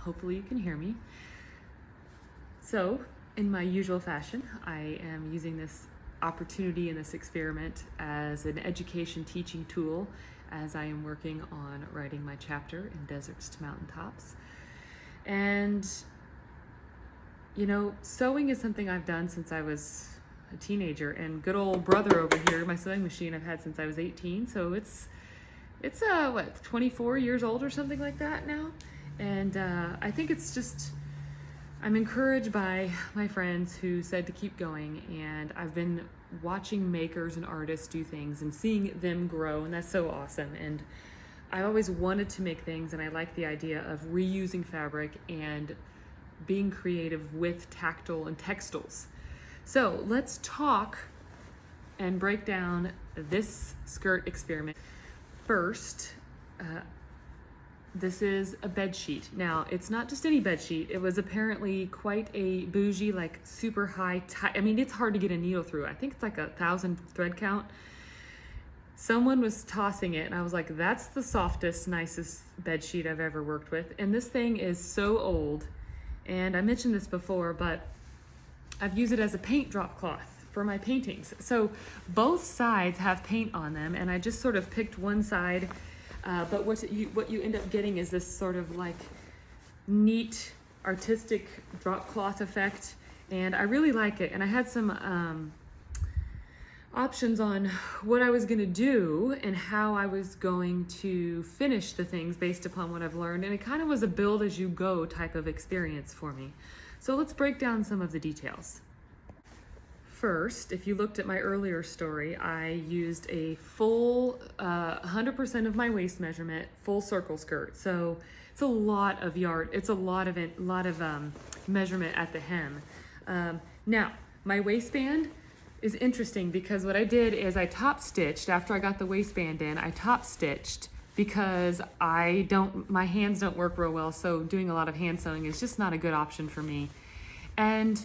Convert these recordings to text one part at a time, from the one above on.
Hopefully you can hear me. So, in my usual fashion, I am using this opportunity and this experiment as an education teaching tool as I am working on writing my chapter in Deserts to Mountaintops. And, sewing is something I've done since I was a teenager, and good old brother over here, my sewing machine I've had since I was 18, so it's 24 years old or something like that now. And I think it's just, I'm encouraged by my friends who said to keep going, and I've been watching makers and artists do things and seeing them grow, and that's so awesome. And I always wanted to make things, and I like the idea of reusing fabric and being creative with tactile and textiles. So let's talk and break down this skirt experiment. First, this is a bed sheet. Now, it's not just any bed sheet. It was apparently quite a bougie, like super high, it's hard to get a needle through. I think it's like 1,000 thread count. Someone was tossing it, and I was like, that's the softest, nicest bed sheet I've ever worked with. And this thing is so old, and I mentioned this before, but I've used it as a paint drop cloth for my paintings. So both sides have paint on them, and I just sort of picked one side, but what you end up getting is this sort of like neat artistic drop cloth effect, and I really like it. And I had some options on what I was gonna do and how I was going to finish the things based upon what I've learned, and it kind of was a build as you go type of experience for me. So let's break down some of the details. First, if you looked at my earlier story, I used a full 100% of my waist measurement, full circle skirt. So it's a lot of yard. It's a lot of measurement at the hem. Now, my waistband is interesting because what I did is I top stitched after I got the waistband in. I top stitched because my hands don't work real well, so doing a lot of hand sewing is just not a good option for me. And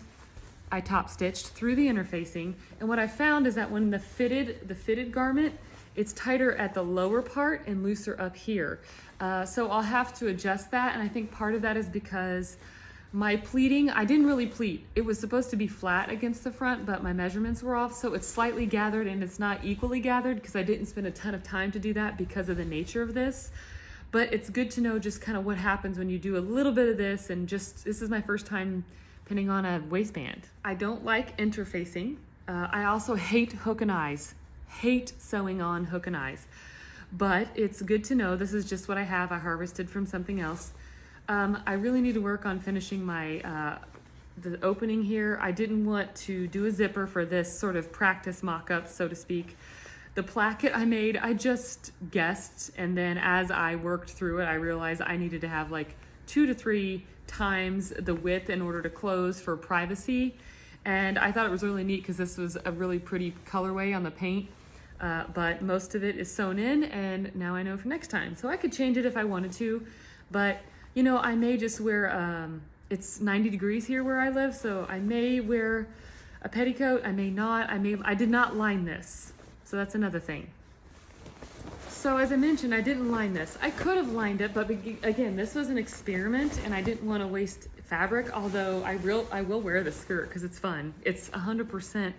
I top stitched through the interfacing, and what I found is that when the fitted garment, it's tighter at the lower part and looser up here. So I'll have to adjust that, and I think part of that is because my pleating, I didn't really pleat. It was supposed to be flat against the front, but my measurements were off, so it's slightly gathered and it's not equally gathered because I didn't spend a ton of time to do that because of the nature of this. But it's good to know just kind of what happens when you do a little bit of this, and just, this is my first time pinning on a waistband. I don't like interfacing. I also hate hook and eyes. Hate sewing on hook and eyes. But it's good to know this is just what I have. I harvested from something else. I really need to work on finishing my the opening here. I didn't want to do a zipper for this sort of practice mock-up, so to speak. The placket I made, I just guessed, and then as I worked through it, I realized I needed to have like 2 to 3 times the width in order to close for privacy. And I thought it was really neat because this was a really pretty colorway on the paint, but most of it is sewn in, and now I know for next time. So I could change it if I wanted to, but I may just wear, it's 90 degrees here where I live, so I may wear a petticoat, I may not, I did not line this, so that's another thing. So as I mentioned, I didn't line this. I could have lined it, but again, this was an experiment and I didn't want to waste fabric, although I will wear the skirt because it's fun. It's 100%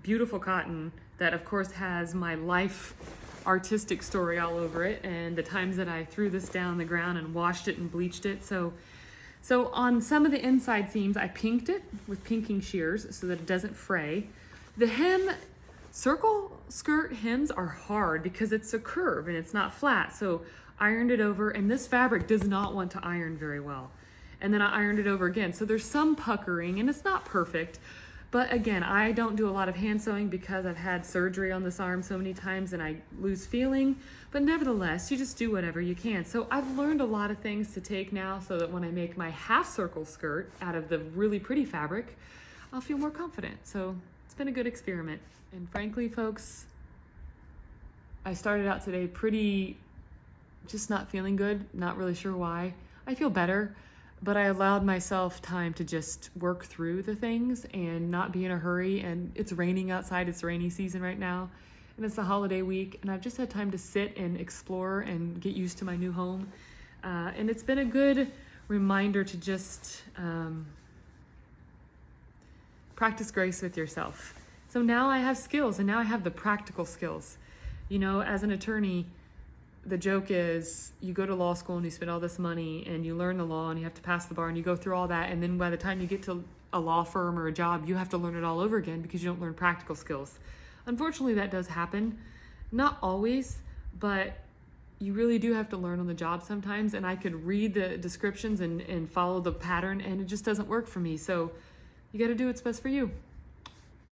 beautiful cotton that of course has my life artistic story all over it, and the times that I threw this down the ground and washed it and bleached it. So on some of the inside seams, I pinked it with pinking shears so that it doesn't fray. The hem, circle skirt hems are hard because it's a curve and it's not flat. So ironed it over, and this fabric does not want to iron very well. And then I ironed it over again. So there's some puckering and it's not perfect. But again, I don't do a lot of hand sewing because I've had surgery on this arm so many times and I lose feeling. But nevertheless, you just do whatever you can. So I've learned a lot of things to take now so that when I make my half circle skirt out of the really pretty fabric, I'll feel more confident. So it's been a good experiment. And frankly, folks, I started out today pretty just not feeling good, not really sure why. I feel better. But I allowed myself time to just work through the things and not be in a hurry. And it's raining outside. It's rainy season right now. And it's the holiday week. And I've just had time to sit and explore and get used to my new home. And it's been a good reminder to just practice grace with yourself. So now I have skills, and now I have the practical skills. You know, as an attorney, the joke is you go to law school and you spend all this money and you learn the law and you have to pass the bar and you go through all that, and then by the time you get to a law firm or a job, you have to learn it all over again because you don't learn practical skills. Unfortunately, that does happen. Not always, but you really do have to learn on the job sometimes, and I could read the descriptions and follow the pattern, and it just doesn't work for me. So you got to do what's best for you.